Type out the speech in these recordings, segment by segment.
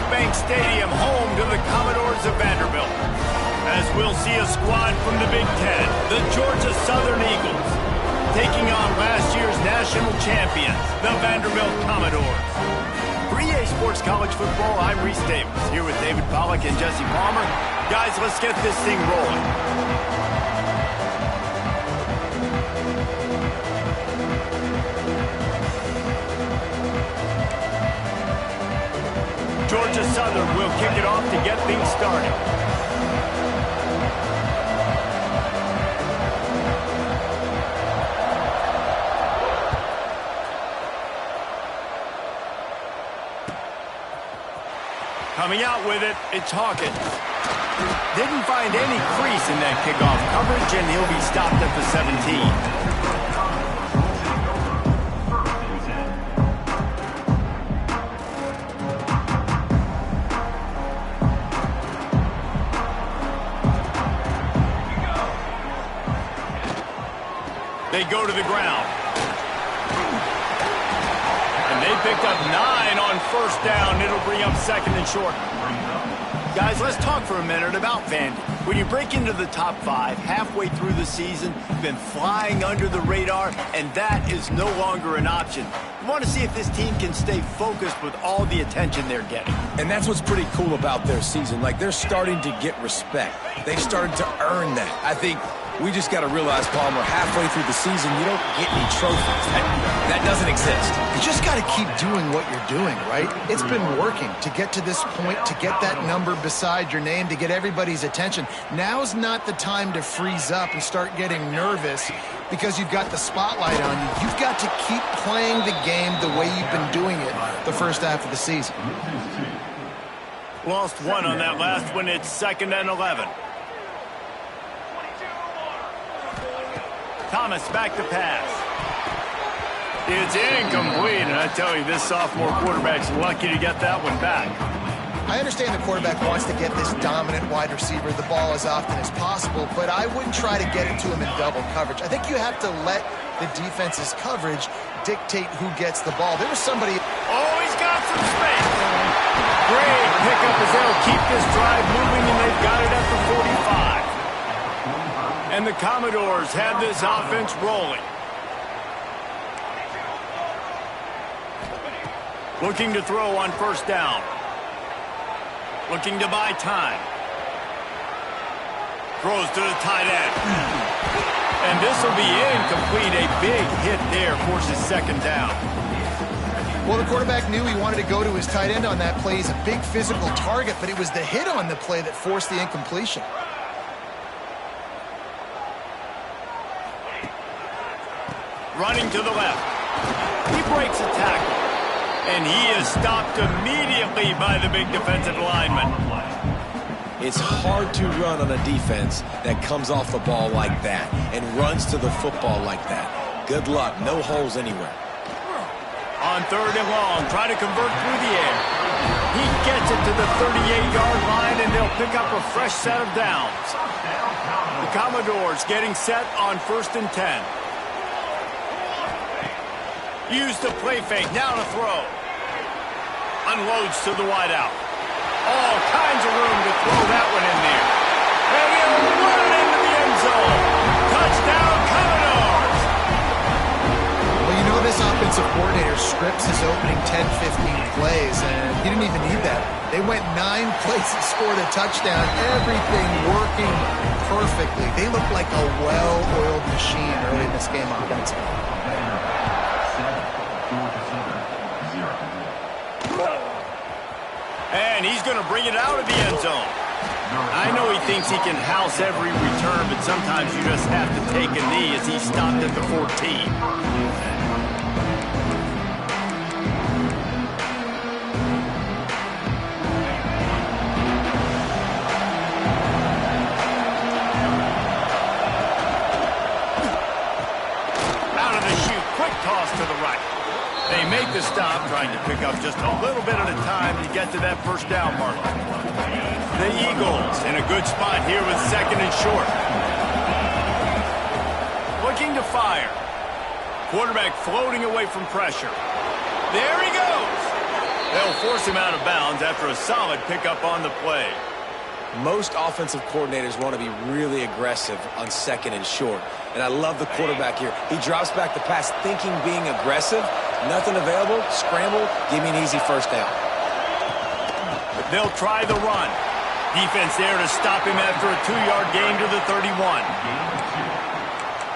Bank Stadium, home to the Commodores of Vanderbilt. As we'll see a squad from the Big Ten, the Georgia Southern Eagles, taking on last year's national champions, the Vanderbilt Commodores. For EA Sports College Football, I'm Reese Davis, here with David Pollack and Jesse Palmer. Guys, let's get this thing rolling. Georgia Southern will kick it off to get things started. Coming out with it, it's Hawkins. Didn't find any crease in that kickoff coverage, and he'll be stopped at the 17. They go to the ground. And they picked up 9 on first down. It'll bring up second and short. Guys, let's talk for a minute about Vandy. When you break into the top 5 halfway through the season, you've been flying under the radar, and that is no longer an option. You want to see if this team can stay focused with all the attention they're getting. And that's what's pretty cool about their season. Like, they're starting to get respect. They've started to earn that. I think we just got to realize, Palmer, halfway through the season, you don't get any trophies. That doesn't exist. You just got to keep doing what you're doing, right? It's been working to get to this point, to get that number beside your name, to get everybody's attention. Now's not the time to freeze up and start getting nervous because you've got the spotlight on you. You've got to keep playing the game the way you've been doing it the first half of the season. Lost 1 on that last one. It's 2nd and 11. Thomas back to pass. It's incomplete, and I tell you, this sophomore quarterback's lucky to get that one back. I understand the quarterback wants to get this dominant wide receiver the ball as often as possible, but I wouldn't try to get it to him in double coverage. I think you have to let the defense's coverage dictate who gets the ball. There was somebody... Oh, he's got some space. Great pickup as they'll keep this drive moving, and they've got it at the 45. And the Commodores have this offense rolling. Looking to throw on first down. Looking to buy time. Throws to the tight end. And this will be incomplete. A big hit there forces second down. Well, the quarterback knew he wanted to go to his tight end on that play. He's a big physical target, but it was the hit on the play that forced the incompletion. Running to the left. He breaks a tackle. And he is stopped immediately by the big defensive lineman. It's hard to run on a defense that comes off the ball like that and runs to the football like that. Good luck. No holes anywhere. On 3rd and long, try to convert through the air. He gets it to the 38-yard line, and they'll pick up a fresh set of downs. The Commodores getting set on 1st and 10. Used the play fake, now to throw. Unloads to the wideout. All kinds of room to throw that one in there. And he'll run it into the end zone. Touchdown, Commodores! Well, you know this offensive coordinator scripts his opening 10, 15 plays, and he didn't even need that. They went 9 plays and scored a touchdown. Everything working perfectly. They look like a well-oiled machine early in this game offensively. And he's going to bring it out of the end zone. I know he thinks he can house every return, but sometimes you just have to take a knee as he stopped at the 14. To the right. They make the stop, trying to pick up just a little bit at a time to get to that first down mark. The Eagles in a good spot here with 2nd and short. Looking to fire. Quarterback floating away from pressure. There he goes. They'll force him out of bounds after a solid pickup on the play. Most offensive coordinators want to be really aggressive on second and short. And I love the quarterback here. He drops back the pass thinking being aggressive. Nothing available. Scramble. Give me an easy first down. They'll try the run. Defense there to stop him after a 2-yard gain to the 31.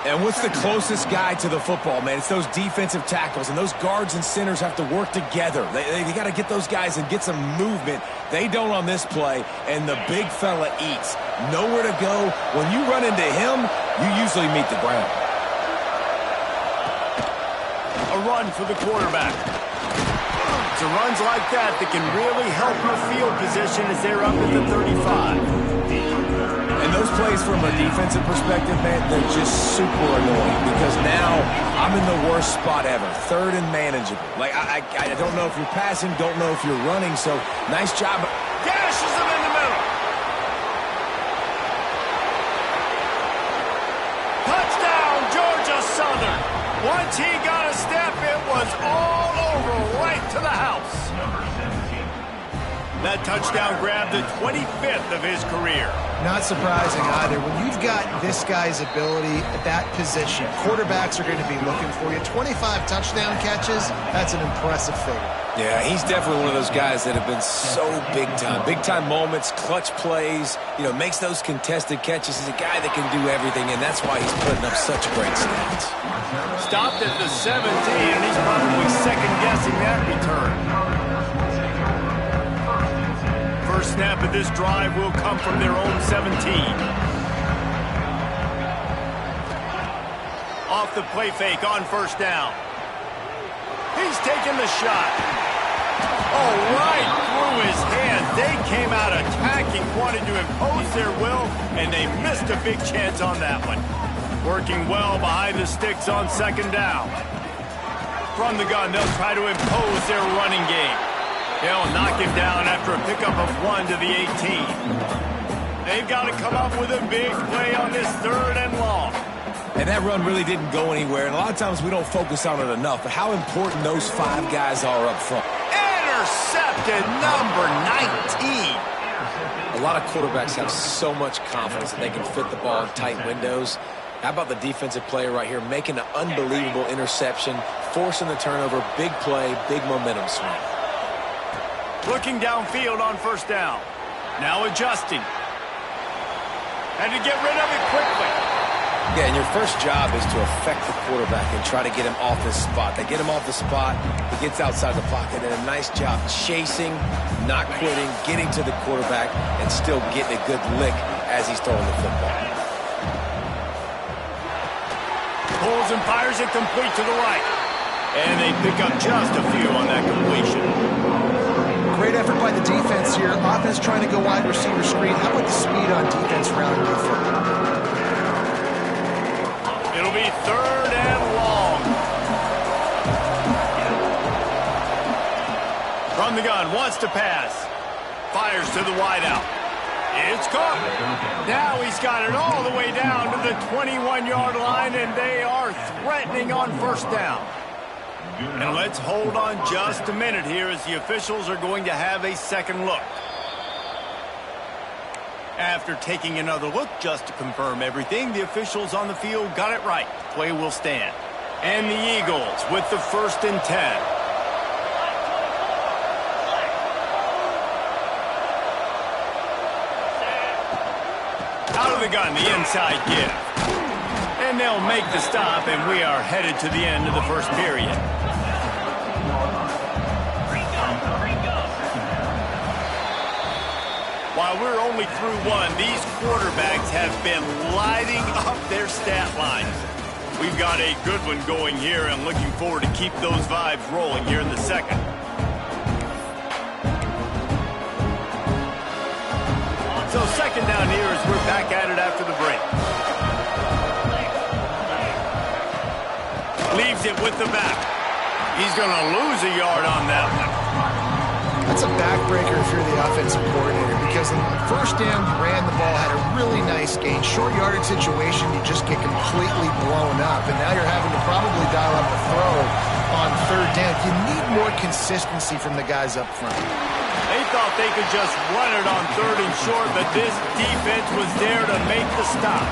And what's the closest guy to the football, man? It's those defensive tackles, and those guards and centers have to work together. They got to get those guys and get some movement. They don't on this play, and the big fella eats. Nowhere to go. When you run into him, you usually meet the ground. A run for the quarterback. It's runs like that that can really help your field position as they're up at the 35. And those plays from a defensive perspective, man, they're just super annoying because now I'm in the worst spot ever, third and manageable. Like, I don't know if you're passing, don't know if you're running, so nice job. Gashes him in the middle. Touchdown, Georgia Southern. Once he got a step, it was all over right to the house. That touchdown grabbed the 25th of his career. Not surprising either. When you've got this guy's ability at that position, quarterbacks are going to be looking for you. 25 touchdown catches, that's an impressive figure. Yeah, he's definitely one of those guys that have been so big time. Big time moments, clutch plays, makes those contested catches. He's a guy that can do everything, and that's why he's putting up such great stats. Stopped at the 17, and he's probably second-guessing that return. First snap of this drive will come from their own 17. Off the play fake on first down. He's taking the shot. Oh, right through his hand. They came out attacking, wanted to impose their will, and they missed a big chance on that one. Working well behind the sticks on second down. From the gun, they'll try to impose their running game. They'll knock him down after a pickup of 1 to the 18. They've got to come up with a big play on this third and long. And that run really didn't go anywhere, and a lot of times we don't focus on it enough, but how important those 5 guys are up front. Intercepted, number 19. A lot of quarterbacks have so much confidence that they can fit the ball in tight windows. How about the defensive player right here making an unbelievable interception, forcing the turnover, big play, big momentum swing. Looking downfield on first down. Now adjusting. And to get rid of it quickly. Yeah, and your first job is to affect the quarterback and try to get him off his spot. They get him off the spot, he gets outside the pocket, and a nice job chasing, not quitting, getting to the quarterback, and still getting a good lick as he's throwing the football. Pulls and fires it complete to the right. And they pick up just a few on that completion. Great effort by the defense here. Offense trying to go wide receiver screen. How about the speed on defense rounding the football? It'll be third and long. From the gun, wants to pass. Fires to the wideout. It's caught. Now he's got it all the way down to the 21-yard line, and they are threatening on first down. And let's hold on just a minute here as the officials are going to have a second look. After taking another look just to confirm everything, the officials on the field got it right. Play will stand. And the Eagles with the 1st and 10. Out of the gun, the inside give. And they'll make the stop, and we are headed to the end of the first period. While we're only through one, these quarterbacks have been lighting up their stat lines. We've got a good one going here and looking forward to keep those vibes rolling here in the second. So second down here as we're back at it after the break. Leaves it with the back. He's going to lose a yard on that one. That's a backbreaker if you're the offensive coordinator, because in the first down, you ran the ball, had a really nice gain. Short yardage situation, you just get completely blown up, and now you're having to probably dial up a throw on third down. You need more consistency from the guys up front. They thought they could just run it on third and short, but this defense was there to make the stop.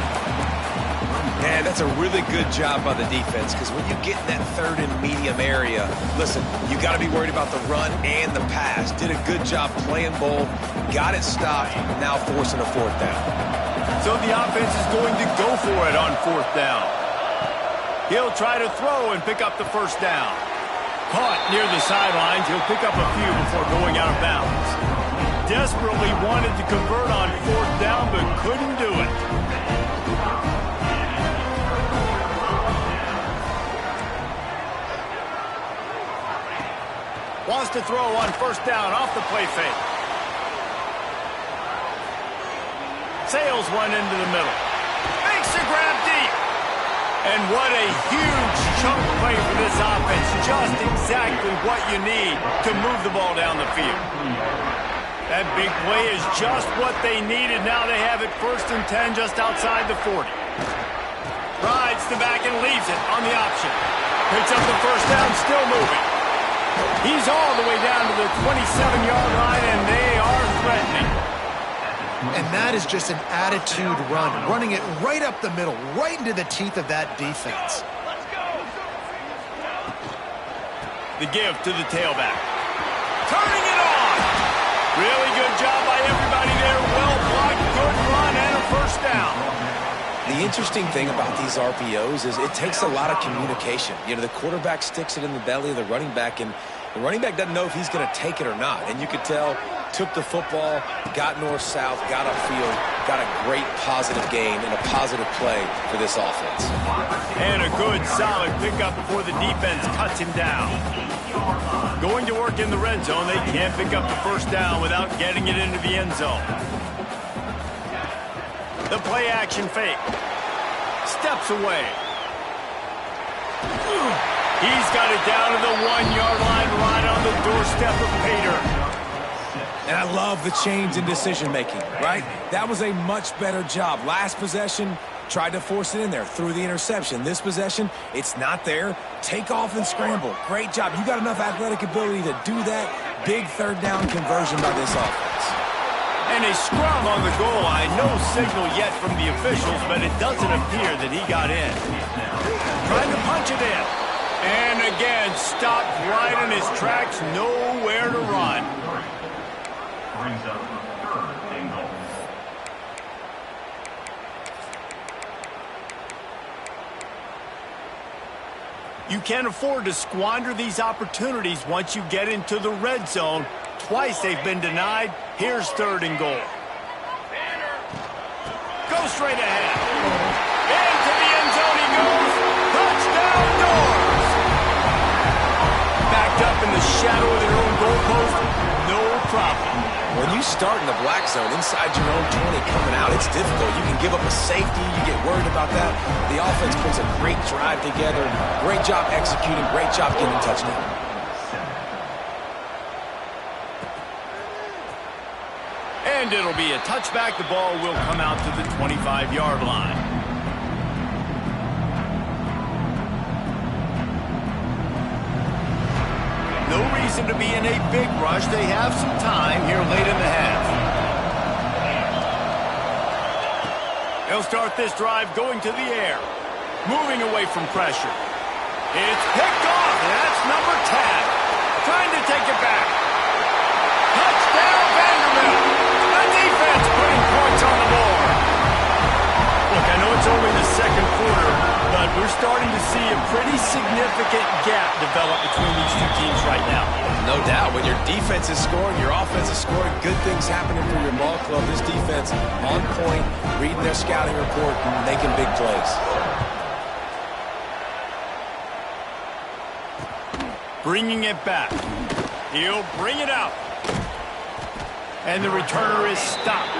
Man, that's a really good job by the defense, because when you get in that third and medium area, listen, you got to be worried about the run and the pass. Did a good job playing both, got it stopped, now forcing a fourth down. So the offense is going to go for it on fourth down. He'll try to throw and pick up the first down. Caught near the sidelines, he'll pick up a few before going out of bounds. Desperately wanted to convert on fourth down, but couldn't do it. Wants to throw on first down off the play fake. Sails one into the middle. Makes a grab deep. And what a huge chunk play for this offense. Just exactly what you need to move the ball down the field. That big play is just what they needed. Now they have it 1st and 10 just outside the 40. Rides the back and leaves it on the option. Picks up the first down, still moving. He's all the way down to the 27-yard line, and they are threatening. And that is just an attitude run, running it right up the middle, right into the teeth of that defense. The give to the tailback. Turning it on. Really good job by everybody there. Well blocked, good run, and a first down. The interesting thing about these RPOs is it takes a lot of communication. You know, the quarterback sticks it in the belly of the running back, and the running back doesn't know if he's going to take it or not. And you could tell, took the football, got north-south, got upfield, got a great positive gain and a positive play for this offense. And a good, solid pickup before the defense cuts him down. Going to work in the red zone, they can't pick up the first down without getting it into the end zone. The play action fake. Steps away. He's got it down to the 1-yard line, right on the doorstep of Pater. And I love the change in decision-making, right? That was a much better job. Last possession, tried to force it in there, threw the interception. This possession, it's not there. Take off and scramble. Great job. You got enough athletic ability to do that. Big third down conversion by this offense. And a scrum on the goal line. No signal yet from the officials, but it doesn't appear that he got in. Trying to punch it in. And again, stopped right in his tracks. Nowhere to run. Brings up third and goal. You can't afford to squander these opportunities once you get into the red zone. Twice they've been denied. Here's third and goal. Go straight ahead. Into the end zone he goes. Touchdown, Doors. Backed up in the shadow of their own goalpost. No problem. When you start in the black zone inside your own 20 coming out, it's difficult. You can give up a safety. You get worried about that. The offense puts a great drive together. Great job executing. Great job getting a touchdown. And it'll be a touchback. The ball will come out to the 25-yard line. No reason to be in a big rush. They have some time here late in the half. They'll start this drive going to the air. Moving away from pressure. It's picked off. That's number 10. Trying to take it back. Touchdown, Vanderbilt. The defense putting points on the board. Look, I know it's only the second quarter, but we're starting to see a pretty significant gap develop between these two teams right now. No doubt. When your defense is scoring, your offense is scoring, good things happening for your ball club. This defense on point, reading their scouting report, making big plays. Bringing it back. He'll bring it out. And the returner is stopped.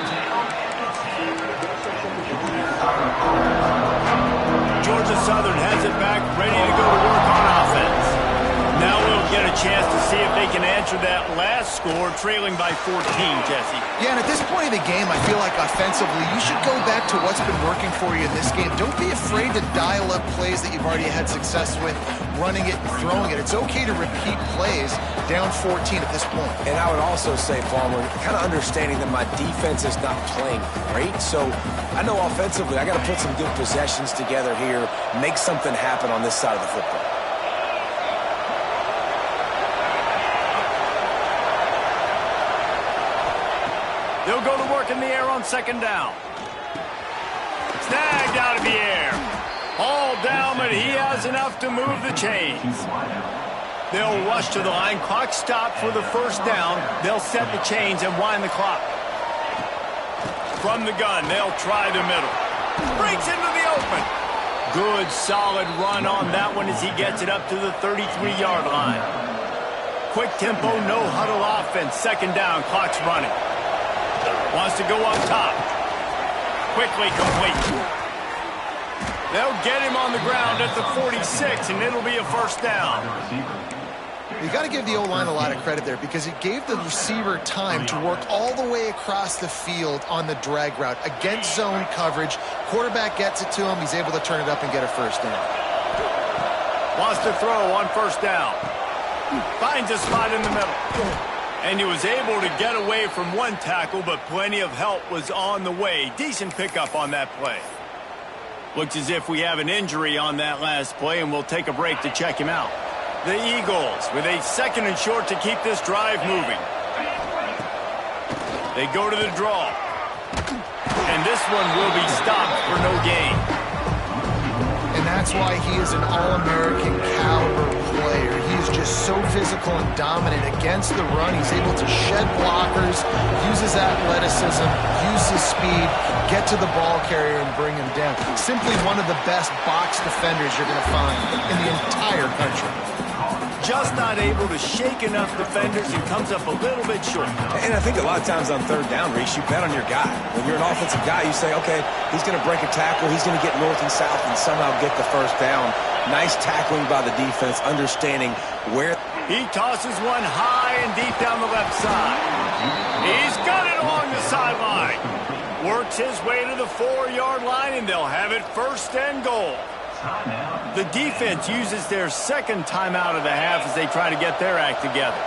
Georgia Southern has it back, ready to go to work on offense. Now we'll get a chance to see if they can answer that last score, trailing by 14, Jesse. Yeah, and at this point of the game, I feel like offensively, you should go back to what's been working for you in this game. Don't be afraid to dial up plays that you've already had success with, running it and throwing it. It's okay to repeat plays down 14 at this point. And I would also say, Palmer, kind of understanding that my defense is not playing great. So I know offensively, I got to put some good possessions together here, make something happen on this side of the football. They'll go to work in the air on second down. Snagged out of the air. All down, but he has enough to move the chains. They'll rush to the line. Clock stopped for the first down. They'll set the chains and wind the clock. From the gun, they'll try the middle. Breaks into the open. Good, solid run on that one as he gets it up to the 33-yard line. Quick tempo, no huddle offense. Second down, clock's running. Wants to go up top. Quickly complete. They'll get him on the ground at the 46, and it'll be a first down. You got to give the O-line a lot of credit there because it gave the receiver time to work all the way across the field on the drag route against zone coverage. Quarterback gets it to him. He's able to turn it up and get a first down. Wants to throw on first down. Finds a spot in the middle. And he was able to get away from one tackle, but plenty of help was on the way. Decent pickup on that play. Looks as if we have an injury on that last play, and we'll take a break to check him out. The Eagles with a second and short to keep this drive moving. They go to the draw. And this one will be stopped for no gain. And that's why he is an All-American caliber player. He is just so physical and dominant against the run. He's able to shed blockers, use his athleticism, use his speed, get to the ball carrier and bring him down. Simply one of the best box defenders you're going to find in the entire country. Just not able to shake enough defenders and comes up a little bit short. And I think a lot of times on third down, Reese, you bet on your guy. When you're an offensive guy, you say, okay, he's going to break a tackle, he's going to get north and south and somehow get the first down. Nice tackling by the defense, understanding where. He tosses one high and deep down the left side. He's got it along the sideline. Works his way to the 4-yard line, and they'll have it first and goal. The defense uses their second timeout of the half as they try to get their act together.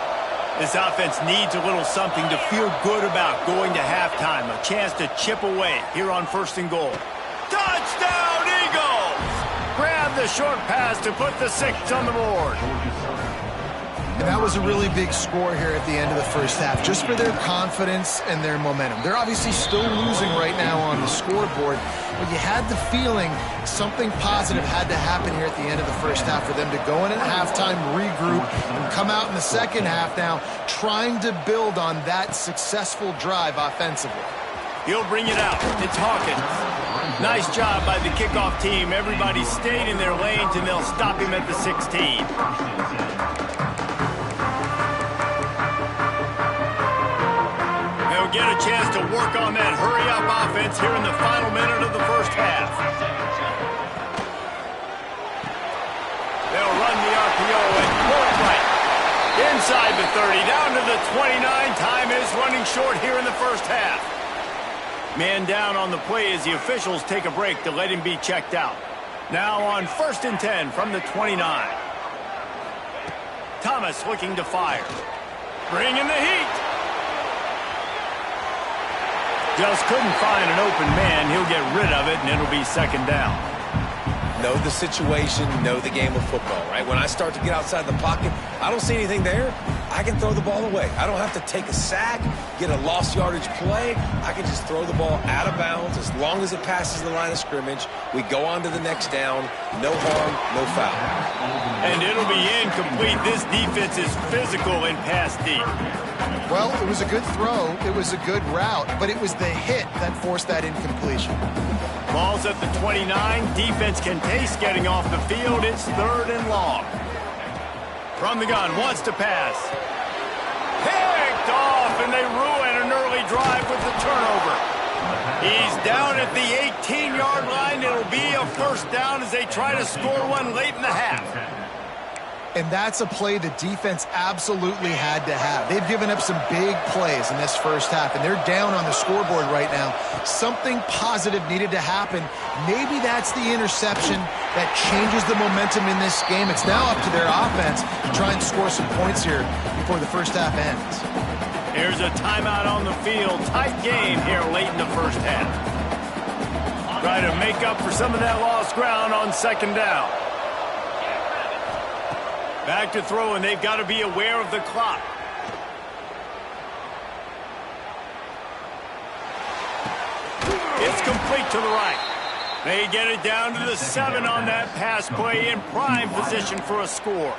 This offense needs a little something to feel good about going to halftime. A chance to chip away here on first and goal. Touchdown, Eagles! Grab the short pass to put the 6 on the board. And that was a really big score here at the end of the first half, just for their confidence and their momentum. They're obviously still losing right now on the scoreboard, but you had the feeling something positive had to happen here at the end of the first half for them to go in at halftime, regroup, and come out in the second half now trying to build on that successful drive offensively. He'll bring it out. It's Hawkins. Nice job by the kickoff team. Everybody stayed in their lanes, and they'll stop him at the 16. Get a chance to work on that hurry-up offense here in the final minute of the first half. They'll run the RPO and pull it right. Inside the 30, down to the 29. Time is running short here in the first half. Man down on the play as the officials take a break to let him be checked out. Now on first and 10 from the 29. Thomas looking to fire. Bringing the heat. Just couldn't find an open man. He'll get rid of it, and it'll be second down. Know the situation, know the game of football, right? When I start to get outside the pocket, I don't see anything there. I can throw the ball away. I don't have to take a sack, get a lost yardage play. I can just throw the ball out of bounds as long as it passes the line of scrimmage. We go on to the next down. No harm, no foul. And it'll be incomplete. This defense is physical and pass deep. Well, it was a good throw. It was a good route, but it was the hit that forced that incompletion. Ball's at the 29. Defense can taste getting off the field. It's third and long. From the gun, wants to pass. Picked off, and they ruin an early drive with the turnover. He's down at the 18-yard line. It'll be a first down as they try to score one late in the half. And that's a play the defense absolutely had to have. They've given up some big plays in this first half, and they're down on the scoreboard right now. Something positive needed to happen. Maybe that's the interception that changes the momentum in this game. It's now up to their offense to try and score some points here before the first half ends. Here's a timeout on the field. Tight game here late in the first half. Try to make up for some of that lost ground on second down. Back to throw, and they've got to be aware of the clock. It's complete to the right. They get it down to the 7 on that pass play, in prime position for a score.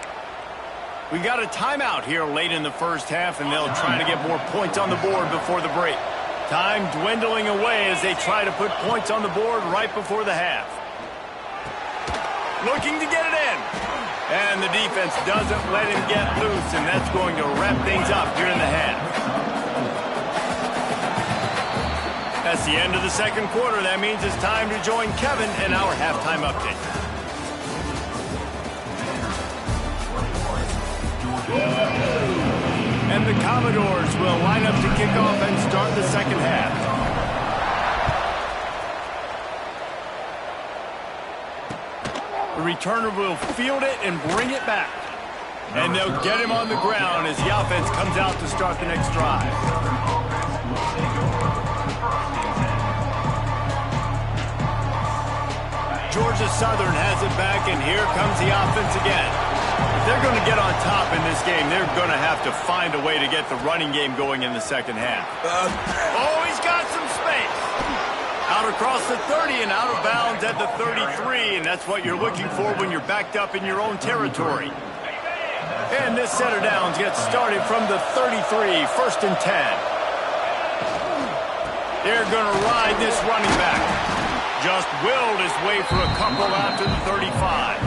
We got a timeout here late in the first half, and they'll try to get more points on the board before the break. Time dwindling away as they try to put points on the board right before the half. Looking to get it in. And the defense doesn't let him get loose, and that's going to wrap things up here in the half. That's the end of the second quarter. That means it's time to join Kevin in our halftime update. And the Commodores will line up to kick off and start the second half. The returner will field it and bring it back. And they'll get him on the ground as the offense comes out to start the next drive. Georgia Southern has it back, and here comes the offense again. If they're going to get on top in this game, they're going to have to find a way to get the running game going in the second half. Oh, he's got some space. Out across the 30 and out of bounds at the 33, and that's what you're looking for when you're backed up in your own territory. And this set of downs gets started from the 33, 1st and 10. They're going to ride this running back. Just willed his way for a couple out to the 35.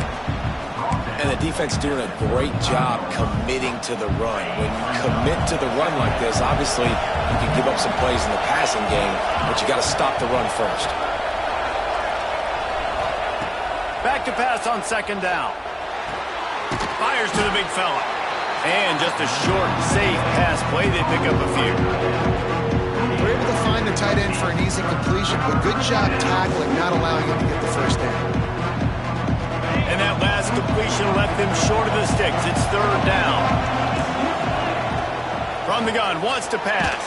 And the defense doing a great job committing to the run. When you commit to the run like this, obviously you can give up some plays in the passing game, but you got to stop the run first. Back to pass on second down. Fires to the big fella. And just a short, safe pass play. They pick up a few. We're able to find the tight end for an easy completion, but good job tackling, not allowing him to get the first down. And that last completion left them short of the sticks. It's third down. From the gun, wants to pass.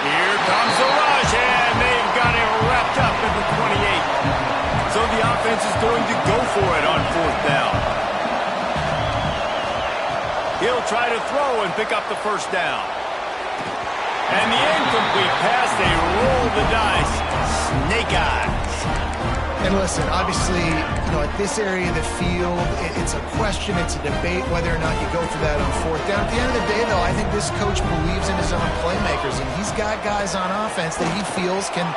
Here comes the rush, and they've got it wrapped up at the 28. So the offense is going to go for it on fourth down. He'll try to throw and pick up the first down. And the incomplete pass, they roll the dice. Snake eyes. And listen, obviously, at this area of the field, it's a question, it's a debate whether or not you go for that on fourth down. At the end of the day, though, I think this coach believes in his own playmakers, and he's got guys on offense that he feels can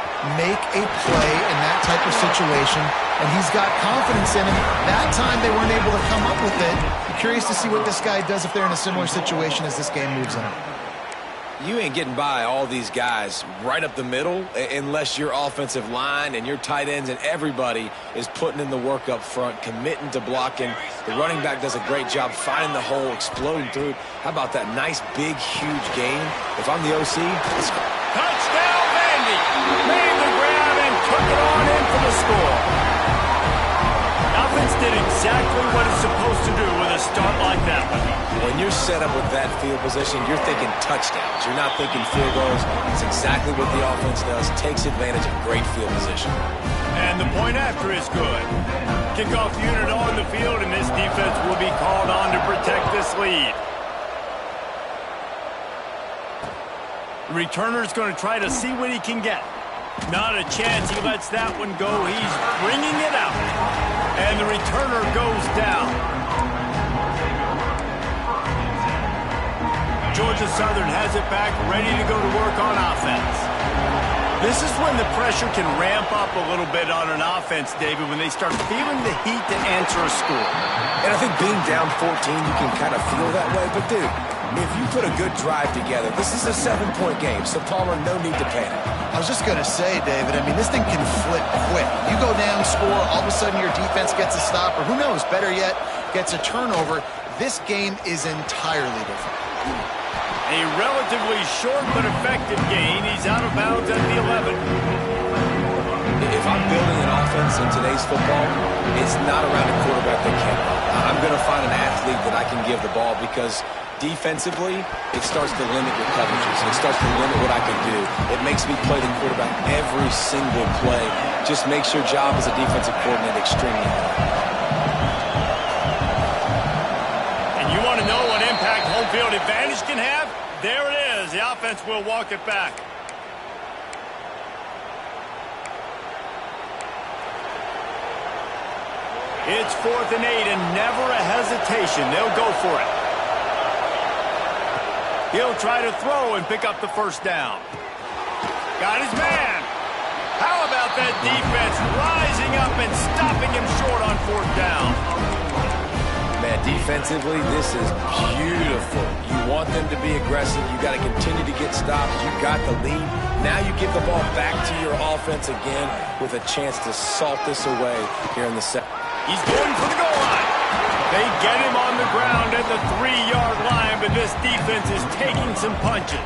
make a play in that type of situation, and he's got confidence in him. That time they weren't able to come up with it. I'm curious to see what this guy does if they're in a similar situation as this game moves on. You ain't getting by all these guys right up the middle unless your offensive line and your tight ends and everybody is putting in the work up front, committing to blocking. The running back does a great job finding the hole, exploding through it. How about that nice, big, huge gain? If I'm the OC, let's go. Touchdown, Vandy! Made the grab and took it on in for the score. Offense did exactly what it's supposed to do with a start like that one. When you're set up with that field position, you're thinking touchdowns. You're not thinking field goals. It's exactly what the offense does. Takes advantage of great field position. And the point after is good. Kickoff unit on the field, and this defense will be called on to protect this lead. The returner's going to try to see what he can get. Not a chance he lets that one go. He's bringing it out. And the returner goes down. Georgia Southern has it back, ready to go to work on offense. This is when the pressure can ramp up a little bit on an offense, David, when they start feeling the heat to answer a score. And I think being down 14, you can kind of feel that way. But, dude, if you put a good drive together, this is a 7-point game, so Palmer, no need to panic. I was just going to say, David, I mean, this thing can flip quick. You go down, score, all of a sudden your defense gets a stop, or who knows, better yet, gets a turnover. this game is entirely different. A relatively short but effective gain. He's out of bounds at the 11. If I'm building an offense in today's football, it's not around a quarterback that can't run. I'm going to find an athlete that I can give the ball because defensively, it starts to limit your coverages. It starts to limit what I can do. It makes me play the quarterback every single play. Just makes your job as a defensive coordinator extremely hard. And you want to know what impact home field advantage can have? There it is. The offense will walk it back. It's 4th and 8 and never a hesitation. They'll go for it. He'll try to throw and pick up the first down. Got his man. How about that defense rising up and stopping him short on 4th down? Man, defensively, this is beautiful. You want them to be aggressive. You got to continue to get stops. You got the lead. Now you give the ball back to your offense again with a chance to salt this away here in the second. He's going for the goal line. They get him on the ground at the 3-yard line, but this defense is taking some punches.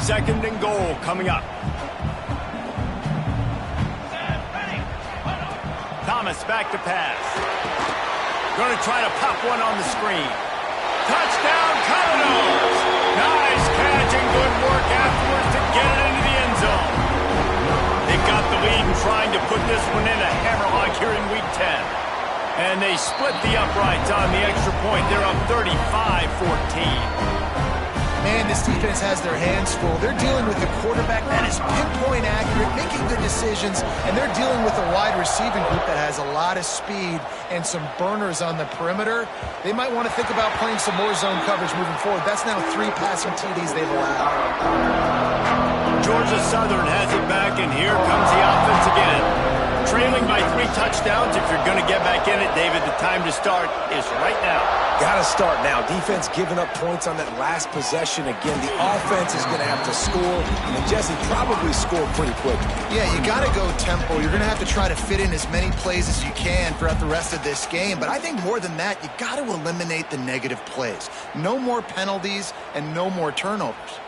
2nd and goal coming up. Thomas back to pass. Going to try to pop one on the screen. Touchdown, Commodores! Nice catch and good work afterwards to get it into the end zone. They got the lead and trying to put this one in a hammerlock here in Week 10. And they split the uprights on the extra point. They're up 35-14. Man, this defense has their hands full. They're dealing with a quarterback that is pinpoint accurate, making good decisions, and they're dealing with a wide receiving group that has a lot of speed and some burners on the perimeter. They might want to think about playing some more zone coverage moving forward. That's now 3 passing TDs they've allowed. Georgia Southern has it back, and here comes the offense again. Trailing by 3 touchdowns. If you're going to get back in it, David, the time to start is right now. Got to start now. Defense giving up points on that last possession. Again, the offense is going to have to score, and Jesse probably score pretty quickly. Yeah, you got to go tempo. You're going to have to try to fit in as many plays as you can throughout the rest of this game. But I think more than that, you got to eliminate the negative plays. No more penalties and no more turnovers.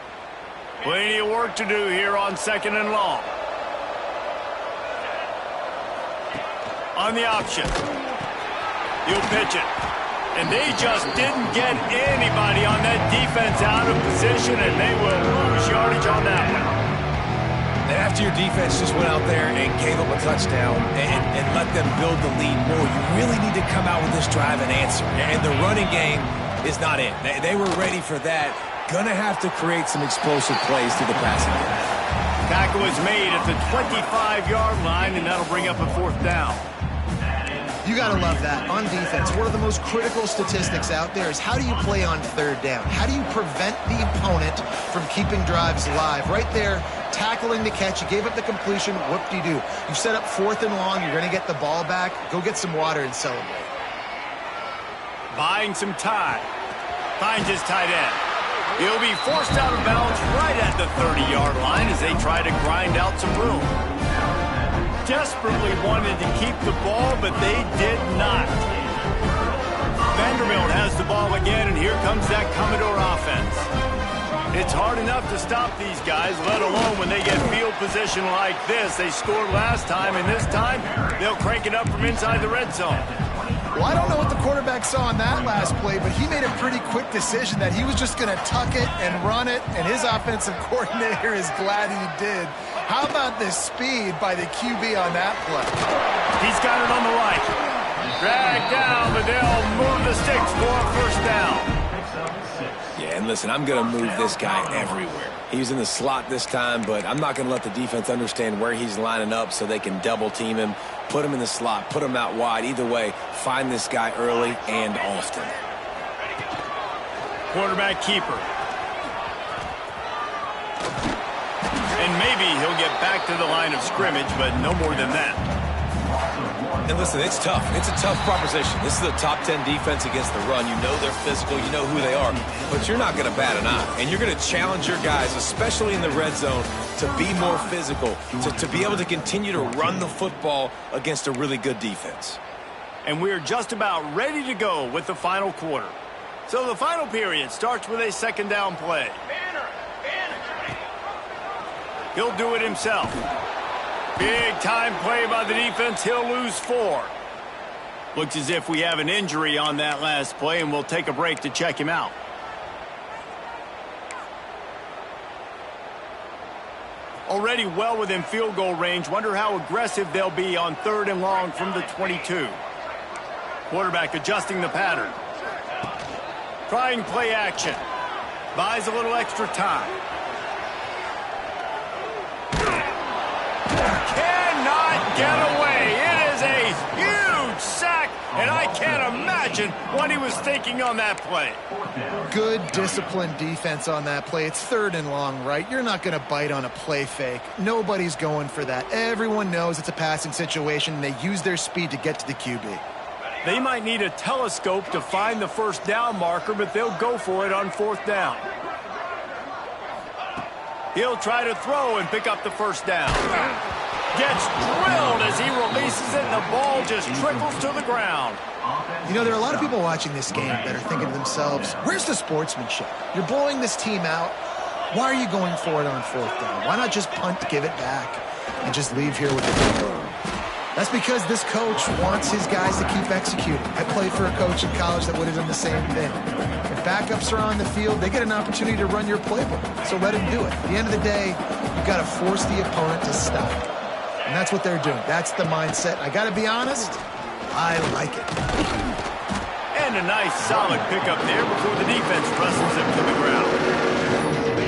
Plenty of work to do here on 2nd and long. On the option. He'll pitch it. And they just didn't get anybody on that defense out of position, and they will lose yardage on that one. And after your defense just went out there and gave up a touchdown and let them build the lead more, you really need to come out with this drive and answer. And the running game is not in. They were ready for that. Gonna have to create some explosive plays through the passing game. Tackle is made at the 25-yard line, and that'll bring up a 4th down. You got to love that. On defense, one of the most critical statistics out there is how do you play on 3rd down? How do you prevent the opponent from keeping drives alive? Right there, tackling the catch. You gave up the completion. Whoop-de-doo. You set up 4th and long. You're going to get the ball back. Go get some water and celebrate. Buying some time. Finds his tight end. He'll be forced out of bounds right at the 30-yard line as they try to grind out some room. Desperately wanted to keep the ball, but they did not. Vanderbilt has the ball again, and here comes that Commodore offense. It's hard enough to stop these guys, let alone when they get field position like this. They scored last time, and this time they'll crank it up from inside the red zone. Well, I don't know what the quarterback saw on that last play, but he made a pretty quick decision that he was just going to tuck it and run it, and his offensive coordinator is glad he did. How about the speed by the QB on that play? He's got it on the right. Dragged down, but they'll move the sticks for a 1st down. Yeah, and listen, I'm going to move this guy everywhere. He's in the slot this time, but I'm not going to let the defense understand where he's lining up so they can double team him, put him in the slot, put him out wide. Either way, find this guy early and often. Quarterback keeper. And maybe he'll get back to the line of scrimmage, but no more than that. And listen, it's tough. It's a tough proposition. This is a top 10 defense against the run. You know they're physical. You know who they are. But you're not going to bat an eye. And you're going to challenge your guys, especially in the red zone, to be more physical, to be able to continue to run the football against a really good defense. and we're just about ready to go with the final quarter. So the final period starts with a second down play. He'll do it himself. Big time play by the defense. He'll lose 4. Looks as if we have an injury on that last play, and we'll take a break to check him out. Already well within field goal range. Wonder how aggressive they'll be on 3rd and long from the 22. Quarterback adjusting the pattern. Trying play action. Buys a little extra time. Cannot get away. It is a huge sack, and I can't imagine what he was thinking on that play. Good disciplined defense on that play. It's 3rd and long, right? You're not going to bite on a play fake. Nobody's going for that. Everyone knows it's a passing situation, and they use their speed to get to the QB. They might need a telescope to find the first down marker, but they'll go for it on 4th down. He'll try to throw and pick up the first down. Gets drilled as he releases it, and the ball just trickles to the ground. You know, there are a lot of people watching this game that are thinking to themselves, where's the sportsmanship? You're blowing this team out. Why are you going for it on 4th down? Why not just punt, give it back, and just leave here with the ball? That's because this coach wants his guys to keep executing. I played for a coach in college that would have done the same thing. If backups are on the field, they get an opportunity to run your playbook, so let him do it. At the end of the day, you've got to force the opponent to stop. And that's what they're doing. That's the mindset. I got to be honest, I like it. And a nice solid pickup there before the defense wrestles him to the ground.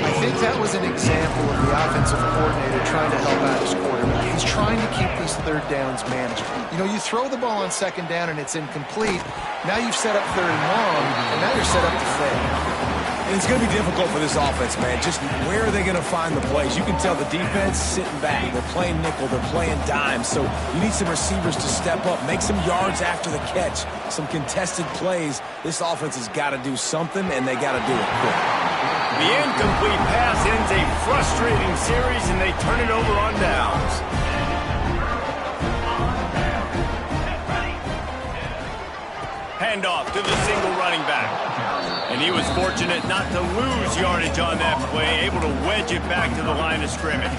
I think that was an example of the offensive coordinator trying to help out his quarterback. He's trying to keep these 3rd downs manageable. You know, you throw the ball on 2nd down and it's incomplete. Now you've set up 3rd and long, and now you're set up to fail. And it's going to be difficult for this offense, man. Just where are they going to find the plays? You can tell the defense sitting back. They're playing nickel. They're playing dime. So you need some receivers to step up, make some yards after the catch, some contested plays. This offense has got to do something, and they got to do it quick. The incomplete pass ends a frustrating series, and they turn it over on downs. Handoff to the single running back. And he was fortunate not to lose yardage on that play, able to wedge it back to the line of scrimmage.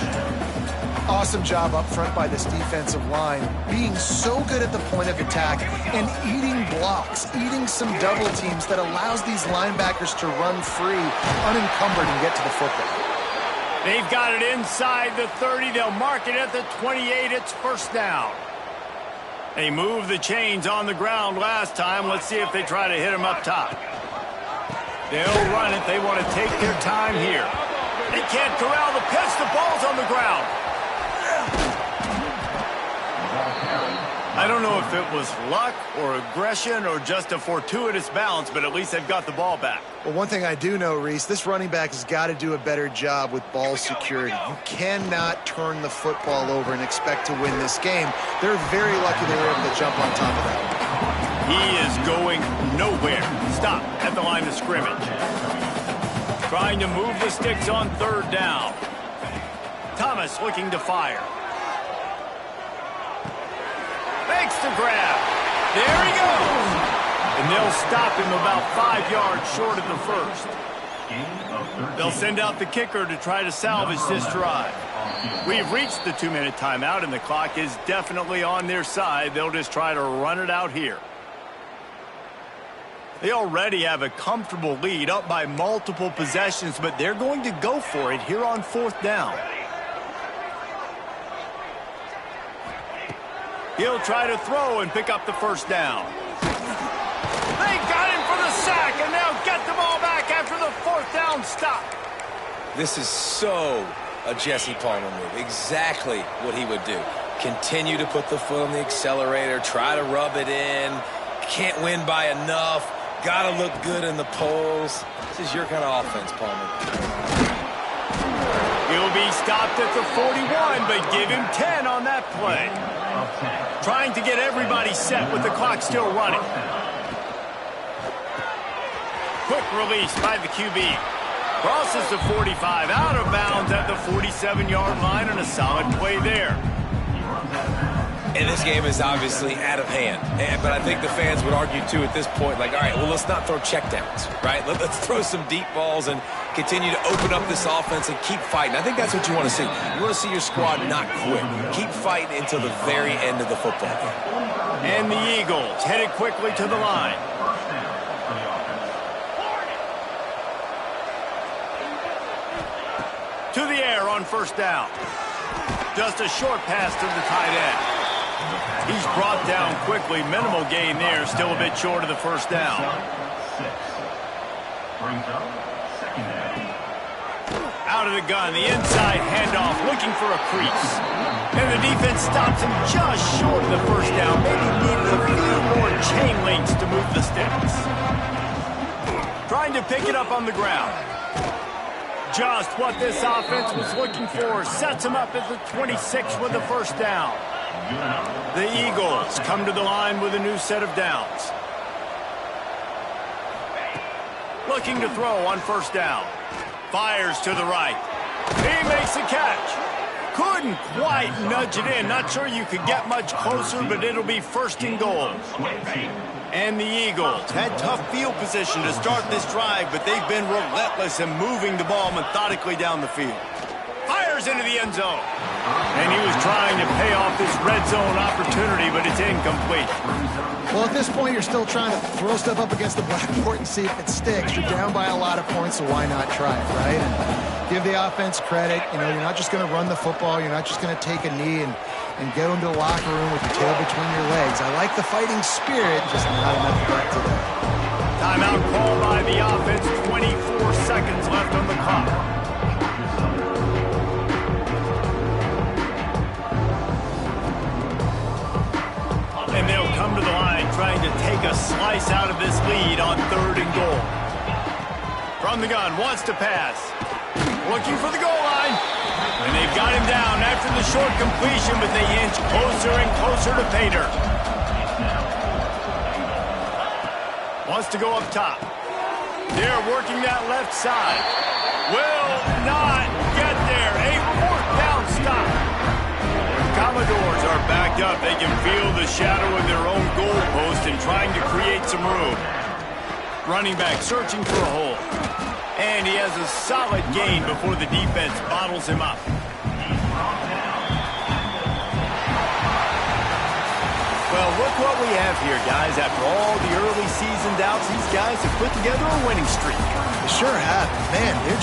Awesome job up front by this defensive line, being so good at the point of attack and eating blocks, eating some double teams that allows these linebackers to run free, unencumbered, and get to the football. They've got it inside the 30. They'll mark it at the 28. It's 1st down. They moved the chains on the ground last time. Let's see if they try to hit him up top. They'll run it. They want to take their time here. They can't corral the pitch. The ball's on the ground. I don't know if it was luck or aggression or just a fortuitous bounce, but at least they've got the ball back. Well, one thing I do know, Reese, this running back has got to do a better job with ball security. You cannot turn the football over and expect to win this game. They're very lucky they were able to jump on top of that. He is going nowhere. Stop at the line of scrimmage. Trying to move the sticks on 3rd down. Thomas looking to fire. Makes the grab. There he goes. And they'll stop him about 5 yards short of the 1st. They'll send out the kicker to try to salvage this drive. We've reached the 2-minute timeout, and the clock is definitely on their side. They'll just try to run it out here. They already have a comfortable lead, up by multiple possessions, but they're going to go for it here on 4th down. He'll try to throw and pick up the 1st down. They got him for the sack, and they'll get the ball back after the 4th down stop. This is so a Jesse Palmer move. Exactly what he would do. Continue to put the foot on the accelerator, try to rub it in. Can't win by enough. Got to look good in the polls. This is your kind of offense, Palmer. He'll be stopped at the 41, but give him 10 on that play. Trying to get everybody set with the clock still running. Quick release by the QB. Crosses the 45, out of bounds at the 47-yard line, and a solid play there. And this game is obviously out of hand. But I think the fans would argue, too, at this point, like, all right, well, let's not throw checkdowns, right? Let's throw some deep balls and continue to open up this offense and keep fighting. I think that's what you want to see. You want to see your squad not quit. Keep fighting until the very end of the football game. And the Eagles headed quickly to the line. To the air on first down. Just a short pass to the tight end. He's brought down quickly. Minimal gain there. Still a bit short of the first down. Out of the gun. The inside handoff. Looking for a crease. And the defense stops him just short of the first down. Maybe needed a few more chain links to move the sticks. Trying to pick it up on the ground. Just what this offense was looking for. Sets him up at the 26 with the first down. The Eagles come to the line with a new set of downs. Looking to throw on first down. Fires to the right. He makes the catch. Couldn't quite nudge it in. Not sure you could get much closer, but it'll be first and goal. And the Eagles had tough field position to start this drive, but they've been relentless in moving the ball methodically down the field. Fires into the end zone. And he was trying to pay off this red zone opportunity, but it's incomplete. Well, at this point, you're still trying to throw stuff up against the blackboard and see if it sticks. You're down by a lot of points, so why not try it, right? And give the offense credit. You know, you're not just going to run the football. You're not just going to take a knee and go into the locker room with your tail between your legs. I like the fighting spirit, just not enough to get to that. Timeout called by the offense. 24 seconds left on the clock. And they'll come to the line trying to take a slice out of this lead on third and goal. From the gun, wants to pass. Looking for the goal line. And they've got him down after the short completion, but they inch closer and closer to pay dirt. Wants to go up top. They're working that left side. Will not get there. A fourth down stop. Commodores are backed up. They can feel the shadow of their own goalpost and trying to create some room. Running back searching for a hole. And he has a solid gain before the defense bottles him up. Well, look what we have here, guys. After all the early season doubts, these guys have put together a winning streak. They sure have. Man, they're just